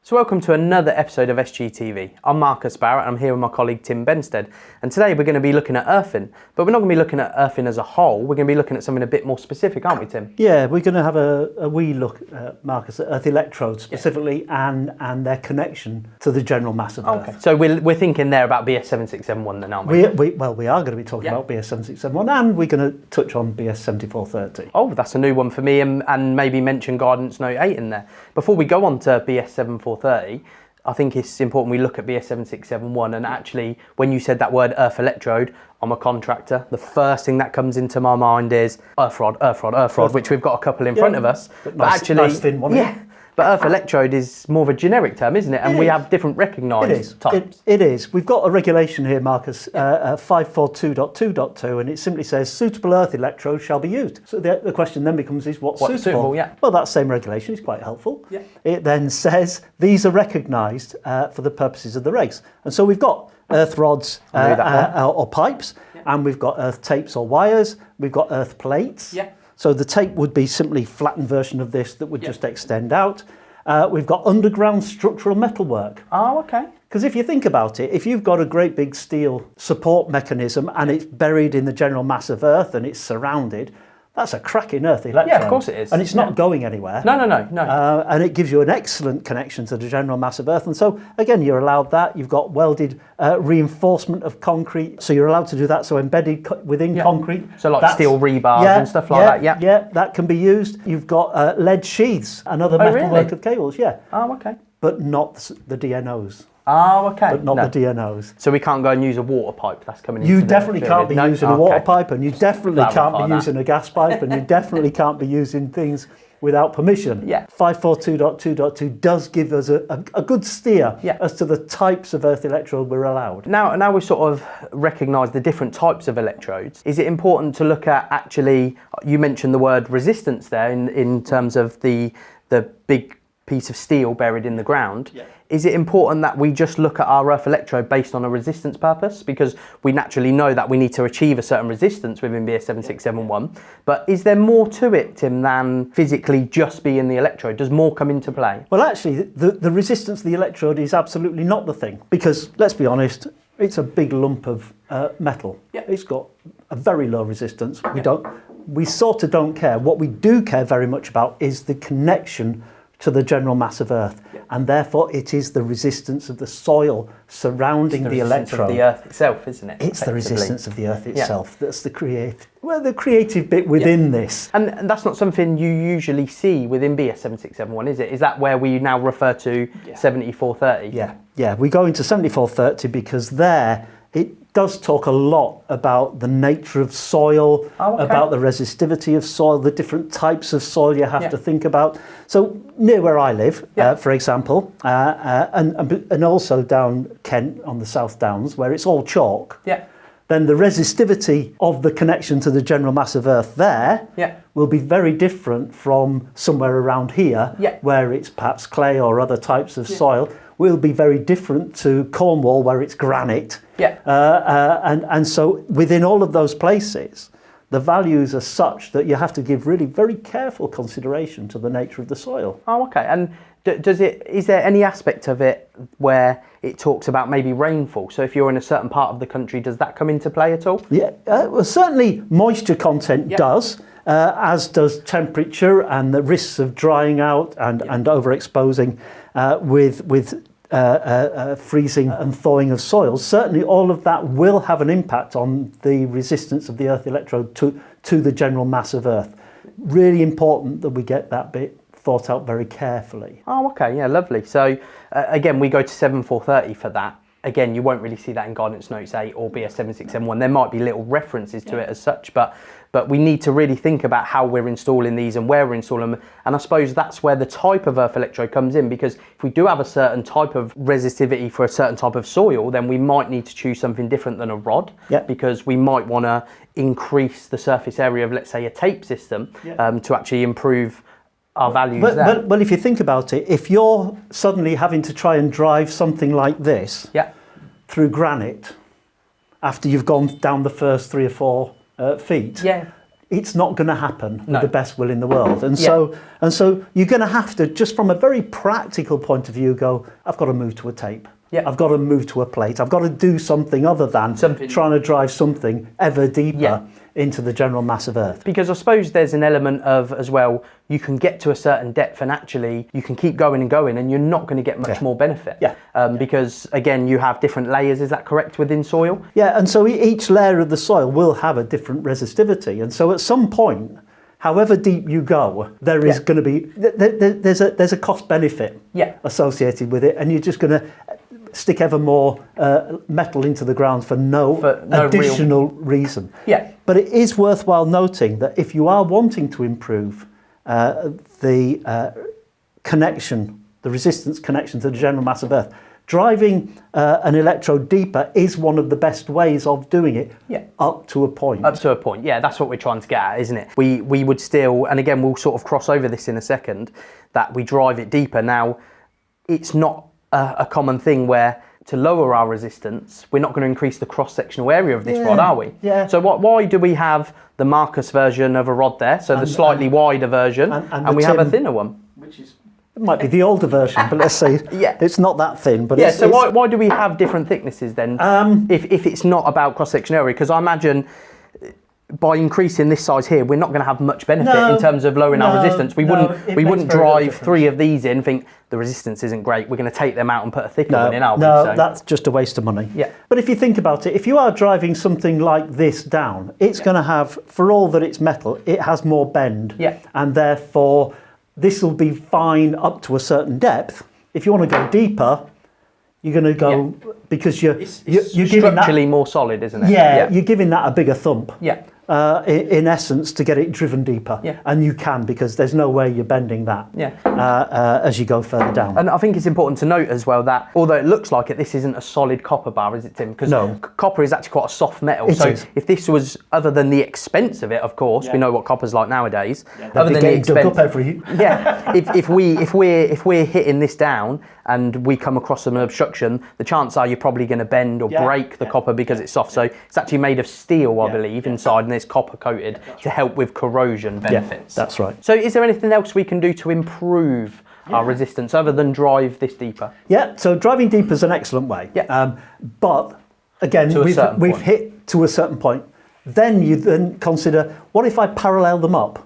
So welcome to another episode of SGTV. I'm Marcus Barrett and I'm here with my colleague Tim Benstead. And today we're going to be looking at earthing, but we're not going to be looking at earthing as a whole. We're going to be looking at something a bit more specific, aren't we, Tim? Yeah, we're going to have a wee look, Marcus, at earth electrodes specifically, and their connection to the general mass of Earth. Okay. So we're thinking there about BS7671 then, aren't we? We are going to be talking about BS7671, and we're going to touch on BS7430. Oh, that's a new one for me, and maybe mention Guidance Note 8 in there. Before we go on to BS7430, I think it's important we look at BS7671, and actually when you said that word earth electrode, I'm a contractor, the first thing that comes into my mind is earth rod, which we've got a couple in front of us. But actually, nice thin one. But earth electrode is more of a generic term, isn't it? And we have different recognised types. It is. We've got a regulation here, Marcus, 542.2.2, and it simply says suitable earth electrodes shall be used. So the question then becomes, is what's suitable? Well, that same regulation is quite helpful. Yeah. It then says these are recognised for the purposes of the regs. And so we've got earth rods or pipes, and we've got earth tapes or wires, we've got earth plates. Yeah. So the tape would be simply flattened version of this that would just extend out. We've got underground structural metalwork. Oh, okay. Because if you think about it, if you've got a great big steel support mechanism and it's buried in the general mass of Earth and it's surrounded, that's a cracking earth electrode. Yeah, of course it is. And it's not going anywhere. No. And it gives you an excellent connection to the general mass of Earth. And so, again, you're allowed that. You've got welded reinforcement of concrete. So you're allowed to do that. So embedded within concrete. So like steel rebars and stuff like that. Yeah, that can be used. You've got lead sheaths and other metalwork of cables. Yeah. Oh, okay. But not the DNOs. Oh, okay. But not the DNOs. So we can't go and use a water pipe. That's coming in. You definitely can't be using a water pipe, and you definitely can't be using a gas pipe, and you definitely can't be using things without permission. Yeah. 542.2.2 does give us a good steer as to the types of earth electrode we're allowed. Now we sort of recognise the different types of electrodes. Is it important to look at, actually, you mentioned the word resistance there in terms of the big piece of steel buried in the ground. Yeah. Is it important that we just look at our earth electrode based on a resistance purpose? Because we naturally know that we need to achieve a certain resistance within BS7671. But is there more to it, Tim, than physically just being the electrode? Does more come into play? Well, actually, the resistance of the electrode is absolutely not the thing. Because, let's be honest, it's a big lump of metal. Yeah. It's got a very low resistance. We sort of don't care. What we do care very much about is the connection to the general mass of Earth, and therefore it is the resistance of the soil surrounding the electrode. It's the Earth itself, isn't it? It's the resistance of the Earth itself that's the creative bit within this. And that's not something you usually see within BS7671, is it? Is that where we now refer to 7430? Yeah. We go into 7430 because there it does talk a lot about the nature of soil, about the resistivity of soil, the different types of soil you have to think about. So near where I live, for example, and also down Kent on the South Downs, where it's all chalk, then the resistivity of the connection to the general mass of Earth there will be very different from somewhere around here, where it's perhaps clay or other types of soil. Will be very different to Cornwall, where it's granite. And so within all of those places, the values are such that you have to give really very careful consideration to the nature of the soil. Oh, okay. And is there any aspect of it where it talks about maybe rainfall? So if you're in a certain part of the country, does that come into play at all? Yeah, well, certainly moisture content does. As does temperature and the risks of drying out and overexposing with freezing and thawing of soils. Certainly all of that will have an impact on the resistance of the earth electrode to the general mass of Earth. Really important that we get that bit thought out very carefully. Oh, okay, yeah, lovely. So again, we go to 7430 for that. Again, you won't really see that in Guidance Notes 8 or BS7671. There might be little references to it as such, but we need to really think about how we're installing these and where we're installing them. And I suppose that's where the type of earth electrode comes in, because if we do have a certain type of resistivity for a certain type of soil, then we might need to choose something different than a rod, because we might want to increase the surface area of, let's say, a tape system to actually improve our values there. But if you think about it, if you're suddenly having to try and drive something like this through granite after you've gone down the first 3 or 4 feet, it's not going to happen No. with the best will in the world. And so you're going to have to, just from a very practical point of view, go, I've got to move to a tape. Yeah. I've got to move to a plate. I've got to do something other than trying to drive something ever deeper into the general mass of Earth. Because I suppose there's an element of, as well, you can get to a certain depth and actually you can keep going and going and you're not going to get much more benefit. Because, again, you have different layers, is that correct, within soil? Yeah, and so each layer of the soil will have a different resistivity. And so at some point, however deep you go, there is going to be, there's a cost benefit associated with it, and you're just going to stick ever more metal into the ground for no additional reason. Yeah. But it is worthwhile noting that if you are wanting to improve the connection, the resistance connection to the general mass of Earth, driving an electrode deeper is one of the best ways of doing it up to a point. Up to a point, yeah, that's what we're trying to get at, isn't it? We would still, and again, we'll sort of cross over this in a second, that we drive it deeper. Now, it's not a common thing where to lower our resistance, we're not going to increase the cross-sectional area of this rod, are we? Yeah. So why do we have the Marcus version of a rod there, so the slightly wider version, and we have a thinner one? Which is... It might be the older version, but let's say it's not that thin. But so why do we have different thicknesses then, if it's not about cross-section area? Because I imagine by increasing this size here, we're not going to have much benefit in terms of lowering our resistance. We wouldn't drive 3 of these in, think the resistance isn't great, we're going to take them out and put a thicker one in, are we? No, that's just a waste of money. Yeah. But if you think about it, if you are driving something like this down, it's going to have, for all that it's metal, it has more bend. Yeah. And therefore, this will be fine up to a certain depth. If you want to go deeper, you're going to go because you're giving structurally more solid, isn't it? Yeah, you're giving that a bigger thump. Yeah. In essence, to get it driven deeper. Yeah. And you can, because there's no way you're bending that as you go further down. And I think it's important to note as well that, although it looks like it, this isn't a solid copper bar, is it, Tim? Because copper is actually quite a soft metal. It is. If this was, other than the expense of it, of course, we know what copper's like nowadays. Other than the expense, if we're hitting this down and we come across an obstruction, the chances are you're probably going to bend or break the copper because it's soft. So it's actually made of steel, I believe, inside, and it's copper coated to help with corrosion benefits. That's right. So is there anything else we can do to improve our resistance other than drive this deeper? Yeah, so driving deeper is an excellent way. Yeah. But again, we've hit to a certain point. Then you then consider, what if I parallel them up?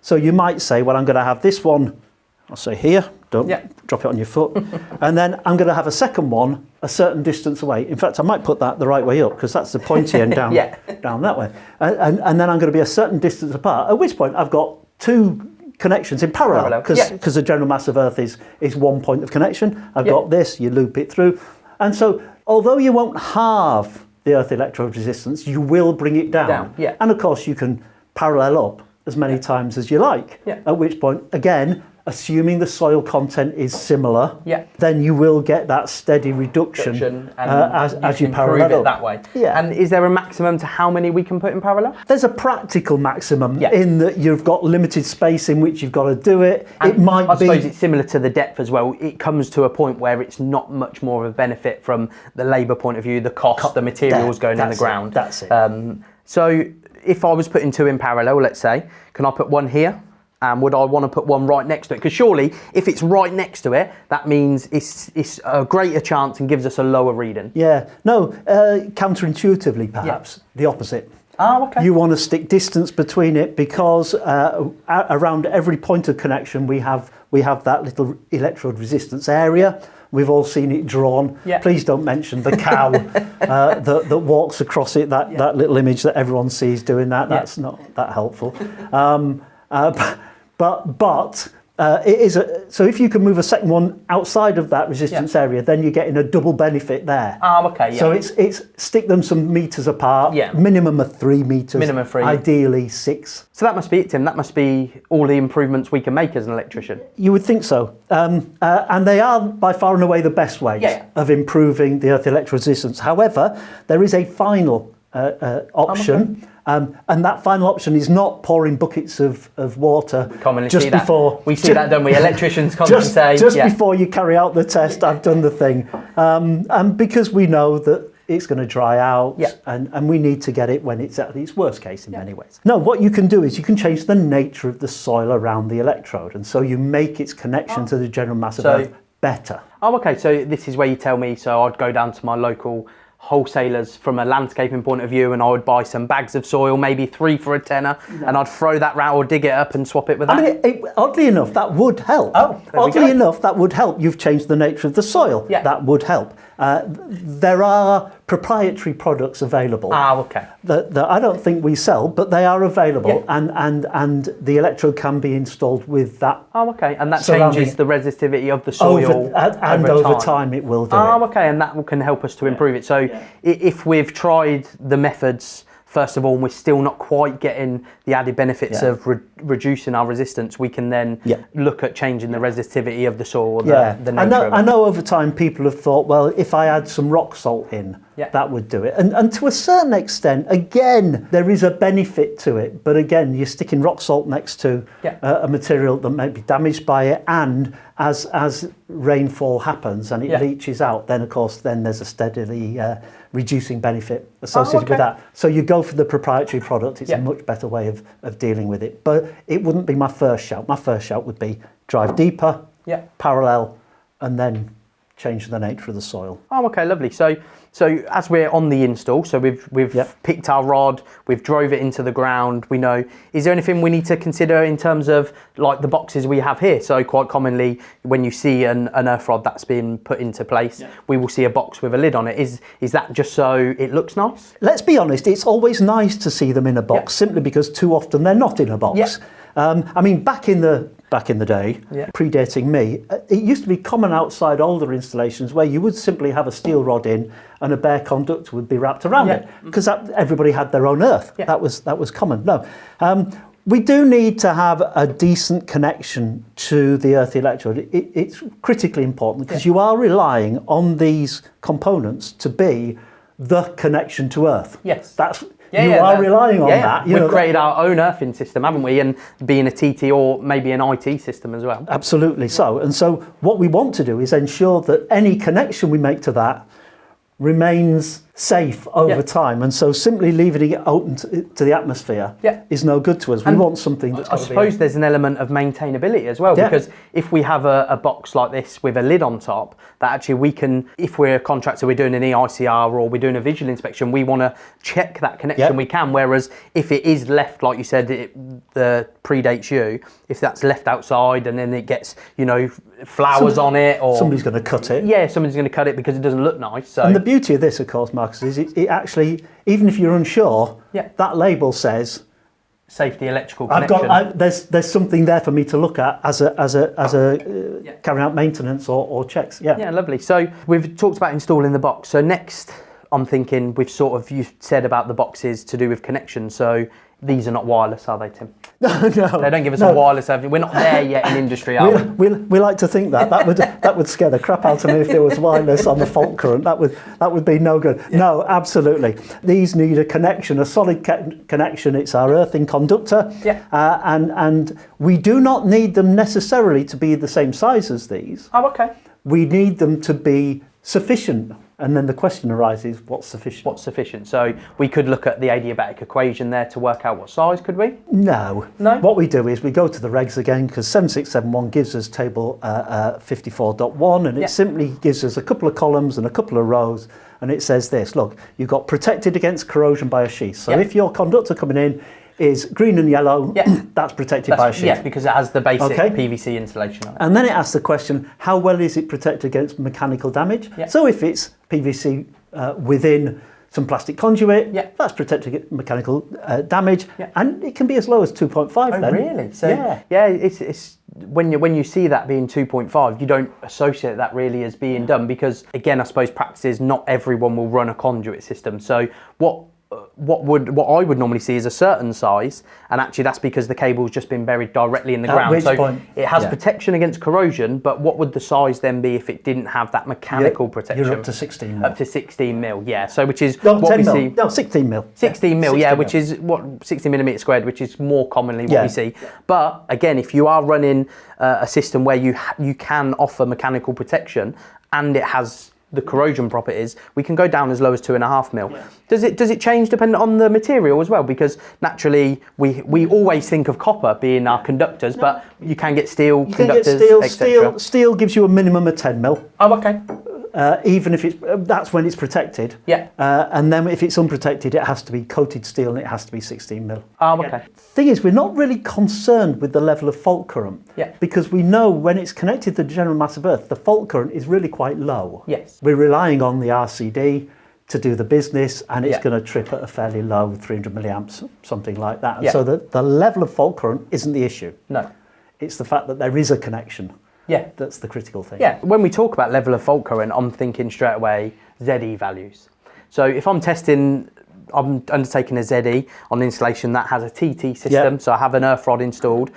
So you might say, well, I'm going to have this one, I'll say here, don't drop it on your foot. And then I'm going to have a second one a certain distance away. In fact, I might put that the right way up, because that's the pointy end down, down that way. And then I'm going to be a certain distance apart, at which point I've got 2 connections in parallel, because the general mass of Earth is one point of connection. I've got this, you loop it through. And so, although you won't halve the Earth electrode resistance, you will bring it down. And of course, you can parallel up as many times as you like, at which point, again, assuming the soil content is similar, then you will get that steady reduction as you parallel it that way. Yeah. And is there a maximum to how many we can put in parallel? There's a practical maximum in that you've got limited space in which you've got to do it. And it might I suppose it's similar to the depth as well. It comes to a point where it's not much more of a benefit from the labour point of view, the cost, the materials going in the ground. That's it. So if I was putting 2 in parallel, let's say, can I put one here? And would I want to put one right next to it? Because surely, if it's right next to it, that means it's a greater chance and gives us a lower reading. Yeah. No, counterintuitively, perhaps, the opposite. Oh, okay. You want to stick distance between it, because around every point of connection we have that little electrode resistance area. We've all seen it drawn. Please don't mention the cow that walks across it, that little image that everyone sees doing that. That's not that helpful. But it is so if you can move a second one outside of that resistance area, then you're getting a double benefit there. Okay. So it's stick them some meters apart. Minimum of 3 meters. Minimum 3. Ideally 6. So that must be it, Tim. That must be all the improvements we can make as an electrician. You would think so. And they are by far and away the best ways of improving the earth electrode resistance. However, there is a final option. And that final option is not pouring buckets of water just before. We see that, don't we? Electricians commonly say. Just before you carry out the test, I've done the thing. And because we know that it's going to dry out, Yeah. and we need to get it when it's at its worst case in many ways. Now, what you can do is you can change the nature of the soil around the electrode, and so you make its connection to the general mass of Earth better. Oh, okay, so this is where you tell me, so I'd go down to my local wholesalers from a landscaping point of view, and I would buy some bags of soil, maybe 3 for a tenner, and I'd throw that round or dig it up and swap it with that. I mean, oddly enough, that would help. Oh, there we go. Oddly enough, that would help. You've changed the nature of the soil. Yeah. That would help. There are proprietary products available. Okay. That I don't think we sell, but they are available, and the electrode can be installed with that. Oh, okay, and that surrounding changes the resistivity of the soil over time it will do it. Oh, okay, and that can help us to improve it. So if we've tried the methods, first of all, and we're still not quite getting the added benefits of reducing our resistance, we can then look at changing the resistivity of the soil or the nature of it. I know over time people have thought, well, if I add some rock salt in, that would do it. And to a certain extent, again, there is a benefit to it. But again, you're sticking rock salt next to a material that may be damaged by it, and as rainfall happens and it leaches out, then of course there's a steadily reducing benefit associated with that. So you go for the proprietary product. It's a much better way of dealing with it. But it wouldn't be my first shout. My first shout would be drive deeper, parallel, and then change the nature of the soil. Oh, okay, lovely. So as we're on the install, so we've picked our rod, we've drove it into the ground, we know, is there anything we need to consider in terms of like the boxes we have here? So quite commonly when you see an earth rod that's been put into place, we will see a box with a lid on it. Is that just so it looks nice? Let's be honest, it's always nice to see them in a box, simply because too often they're not in a box. I mean, back in the day, predating me, it used to be common outside older installations where you would simply have a steel rod in and a bare conductor would be wrapped around it, because everybody had their own earth. That was common. No, we do need to have a decent connection to the earth electrode. It's critically important, because you are relying on these components to be the connection to earth. You are relying on that. We've created our own earthing system, haven't we? And being a TT or maybe an IT system as well. Absolutely so. And so what we want to do is ensure that any connection we make to that remains safe over time, and so simply leaving it open to the atmosphere is no good to us. We want something that's got to be... I suppose there's an element of maintainability as well, because if we have a box like this with a lid on top, that actually we can, if we're a contractor, we're doing an EICR or we're doing a visual inspection, we want to check that connection we can, whereas if it is left, like you said, the predates you, if that's left outside and then it gets, flowers on it, or... Somebody's going to cut it. Yeah, somebody's going to cut it because it doesn't look nice. So. And the beauty of this, of course, Marcus, is it actually, even if you're unsure, that label says safety electrical connection. There's something there for me to look at as a carrying out maintenance or checks. Yeah, lovely. So we've talked about installing the box. So next, I'm thinking you've said about the boxes to do with connection. So these are not wireless, are they, Tim? No. They don't give us a wireless everything. We're not there yet in industry, are we? We like to think that would scare the crap out of me if there was wireless on the fault current. That would be no good. No, absolutely. These need a connection, a solid connection. It's our earthing conductor, and we do not need them necessarily to be the same size as these. Oh, okay. We need them to be sufficient. And then the question arises, what's sufficient? What's sufficient? So we could look at the adiabatic equation there to work out what size, could we? No. What we do is we go to the regs again, because 7671 gives us table 54.1, and it simply gives us a couple of columns and a couple of rows, and it says this, look, you've got protected against corrosion by a sheath. So if your conductor coming in is green and yellow, that's protected by a sheath. Yes, because it has the basic PVC insulation on it. And then it asks the question, how well is it protected against mechanical damage? So if it's PVC within some plastic conduit, that's protected against mechanical damage, and it can be as low as 2.5 then. Oh, really? So, it's when you see that being 2.5, you don't associate that really as being done, because, again, I suppose practice is not everyone will run a conduit system. So what I would normally see is a certain size, and actually that's because the cable's just been buried directly in the ground. Which point, it has protection against corrosion, but what would the size then be if it didn't have that mechanical protection? You're up to 16 mil. Up to 16 mil, yeah. So which is what 10 we mil. See. No, 16 mil. 16 mil, yeah, which is what 60 millimeter squared, which is more commonly what we see. But again, if you are running a system where you can offer mechanical protection and it has the corrosion properties, we can go down as low as 2.5 mil. Does it change depending on the material as well? Because naturally we always think of copper being our conductors, but you can get steel conductors, etc. Steel gives you a minimum of 10 mil. Oh, okay. Even if that's when it's protected. Yeah. And then if it's unprotected, it has to be coated steel and it has to be 16 mil. Oh, okay. Thing is, we're not really concerned with the level of fault current. Yeah. Because we know when it's connected to the general mass of Earth, the fault current is really quite low. Yes. We're relying on the RCD to do the business, and it's going to trip at a fairly low 300 milliamps, something like that. And so the level of fault current isn't the issue. No. It's the fact that there is a connection. Yeah. That's the critical thing. Yeah. When we talk about level of fault current, I'm thinking straight away ZE values. So if I'm undertaking a ZE on installation that has a TT system, so I have an earth rod installed.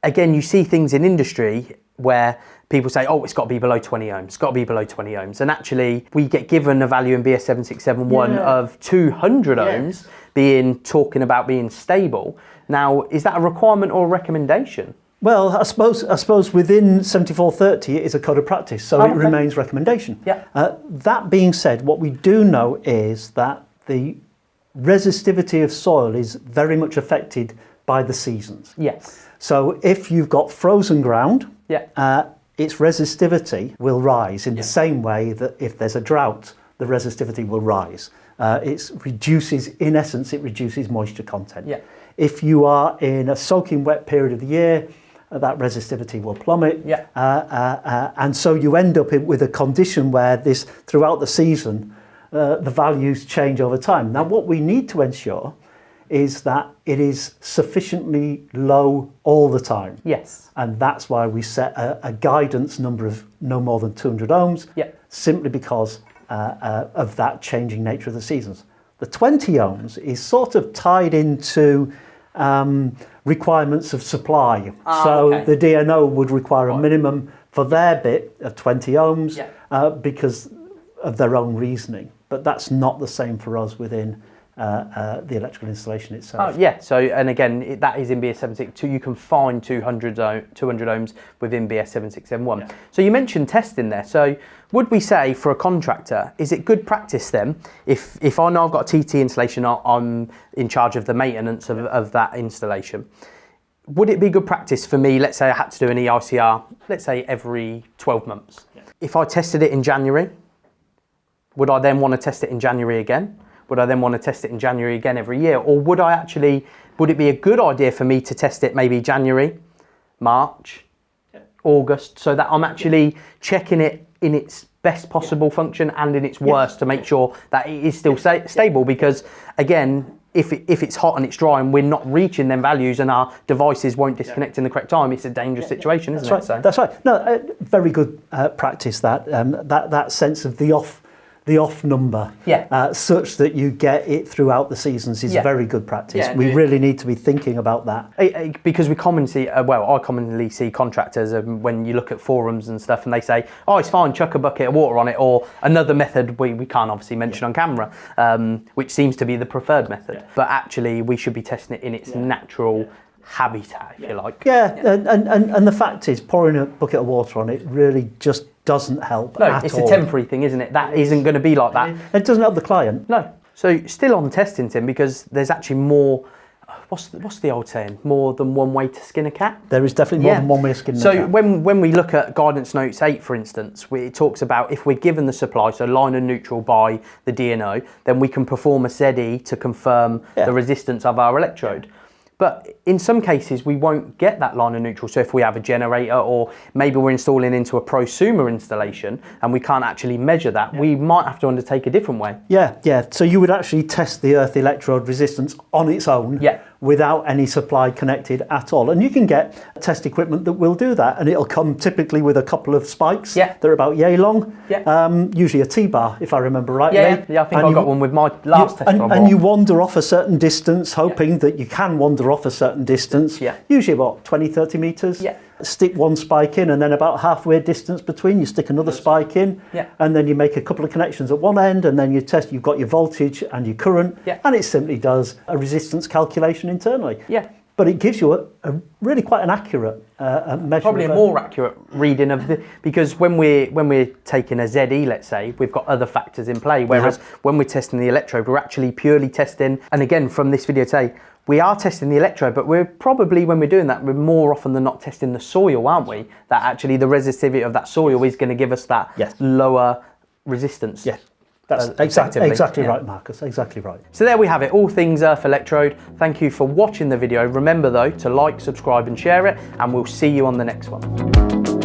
Again, you see things in industry where people say, oh, it's got to be below 20 ohms, it's got to be below 20 ohms. And actually, we get given a value in BS7671 of 200 ohms talking about being stable. Now, is that a requirement or a recommendation? Well, I suppose within 7430 it is a code of practice, so it remains recommendation. Yeah. That being said, what we do know is that the resistivity of soil is very much affected by the seasons. Yes. So if you've got frozen ground, its resistivity will rise in the same way that if there's a drought, the resistivity will rise. It reduces moisture content. Yeah. If you are in a soaking wet period of the year, that resistivity will plummet. Yeah. And so you end up with a condition where throughout the season, the values change over time. Now, what we need to ensure is that it is sufficiently low all the time. Yes. And that's why we set a guidance number of no more than 200 ohms, simply because of that changing nature of the seasons. The 20 ohms is sort of tied into requirements of supply. The DNO would require a minimum for their bit of 20 ohms because of their own reasoning. But that's not the same for us within the electrical installation itself. Oh, yeah. So, and again, that is in BS762. You can find 200 ohms within BS7671. Yeah. So you mentioned testing there. So would we say for a contractor, is it good practice then, if I know I've got a TT installation, I'm in charge of the maintenance of that installation, would it be good practice for me, let's say I had to do an EICR, let's say every 12 months. Yeah. If I tested it in January, would I then want to test it in January again? Would I then want to test it in January again every year? Or would it be a good idea for me to test it maybe January, March, August, so that I'm actually checking it in its best possible function and in its worst to make sure that it is still stable? Because again, if it's hot and it's dry and we're not reaching them values and our devices won't disconnect in the correct time, it's a dangerous situation, isn't it? So. That's right. No, very good practice that sense of the off number, such that you get it throughout the seasons is very good practice. We really need to be thinking about that. Because we commonly see, I commonly see contractors when you look at forums and stuff and they say, oh, it's fine, chuck a bucket of water on it, or another method we can't obviously mention on camera, which seems to be the preferred method. But actually we should be testing it in its natural habitat, if you like. And the fact is, pouring a bucket of water on it really just doesn't help at all. It's a temporary thing, isn't it? That isn't going to be like that. It doesn't help the client. No. So still on testing, Tim, because there's actually more, what's the old saying? More than one way to skin a cat? There is definitely more than one way to skin a cat. So when we look at Guidance Notes 8, for instance, it talks about if we're given the supply, so line and neutral by the DNO, then we can perform a ZE to confirm the resistance of our electrode. But in some cases, we won't get that line of neutral. So if we have a generator, or maybe we're installing into a prosumer installation and we can't actually measure that, we might have to undertake a different way. So you would actually test the earth electrode resistance on its own without any supply connected at all. And you can get test equipment that will do that. And it'll come typically with a couple of spikes that are about yay long, usually a T-bar, if I remember rightly. I think I got one with my last test. And you wander off a certain distance, hoping that you can wander off a certain distance, usually about 20, 30 metres. Stick one spike in, and then about halfway distance between, you stick another spike in, and then you make a couple of connections at one end, and then you test, you've got your voltage and your current, and it simply does a resistance calculation internally. but it gives you a really quite an accurate measure. Probably a more accurate reading of the, because when we're taking a ZE, let's say, we've got other factors in play, whereas when we're testing the electrode, we're actually purely testing, and again from this video today, we are testing the electrode, but we're probably, when we're doing that, we're more often than not testing the soil, aren't we? That actually the resistivity of that soil is going to give us that lower resistance. Yes. That's exactly right, Marcus, exactly right. So there we have it, all things earth electrode. Thank you for watching the video. Remember though, to like, subscribe and share it, and we'll see you on the next one.